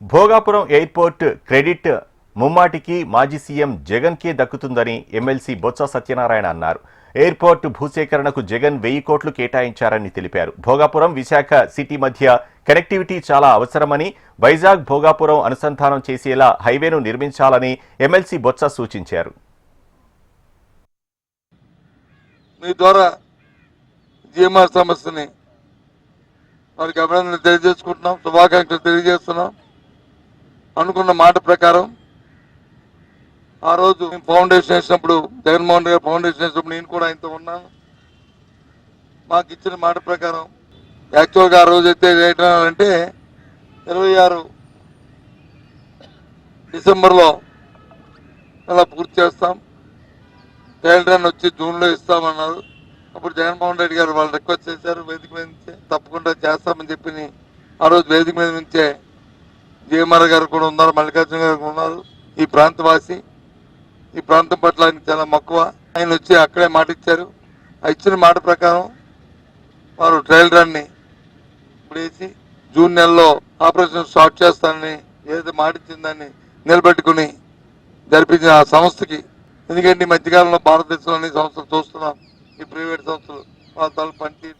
Bhogapuram airport credit ముమ్మాటికి మాజీ CM జగన్కే దక్కుతుందని ఎమ్మెల్సీ బొత్స సత్యనారాయణ అన్నారు. ఎయిర్పోర్ట్ భూసేకరణకు జగన్ 1000 కోట్లు కేటాయించారని తెలిపారు. భోగాపురం విశాఖ సిటీ మధ్య కనెక్టివిటీ చాలా అవసరమని, వైజాగ్ భోగాపురం అనుసంధానం చేసేలా హైవేను నిర్మించాలని ఎమ్మెల్సీ బొత్స సూచించారు. మీ ద్వారా జీఎంఆర్ సమస్యని వారికి అభినందనలు తెలియజేసుకుంటున్నాం, శుభాకాంక్షలు తెలియజేస్తున్నాం. అనుకున్న మాట ప్రకారం ఆ రోజు ఫౌండేషన్ వేసినప్పుడు, జగన్మోహన్ గారు ఫౌండేషన్ వేసినప్పుడు నేను కూడా ఆయనతో ఉన్నాను. మాకు ఇచ్చిన మాట ప్రకారం యాక్చువల్గా ఆ రోజు అయితే ఏంటంటే 26 డిసెంబర్లో అలా పూర్తి చేస్తాం, ట్రయల్ రన్ వచ్చి జూన్లో ఇస్తామన్నారు. అప్పుడు జగన్మోహన్ రెడ్డి గారు వాళ్ళు రిక్వెస్ట్ చేశారు, వేదిక మీద నుంచే తప్పకుండా చేస్తామని చెప్పి ఆ రోజు వేదిక మీద నుంచే జీఎంఆర్ గారు కూడా ఉన్నారు, మల్లికార్జున గారు ఉన్నారు. ఈ ప్రాంతవాసి, ఈ ప్రాంతం పట్ల ఆయన చాలా మక్కువ. ఆయన వచ్చి అక్కడే మాట ఇచ్చారు. ఆ ఇచ్చిన మాట ప్రకారం వారు ట్రయల్ రన్ని ఇప్పుడు వేసి జూన్ నెలలో ఆపరేషన్ స్టార్ట్ చేస్తానని ఏదైతే మాట ఇచ్చిందాన్ని నిలబెట్టుకుని జరిపించిన ఆ సంస్థకి, ఎందుకంటే ఈ మధ్యకాలంలో భారతదేశంలోని సంస్థలు చూస్తున్నాం, ఈ ప్రైవేట్ సంస్థలు వాళ్ళ పనితీరు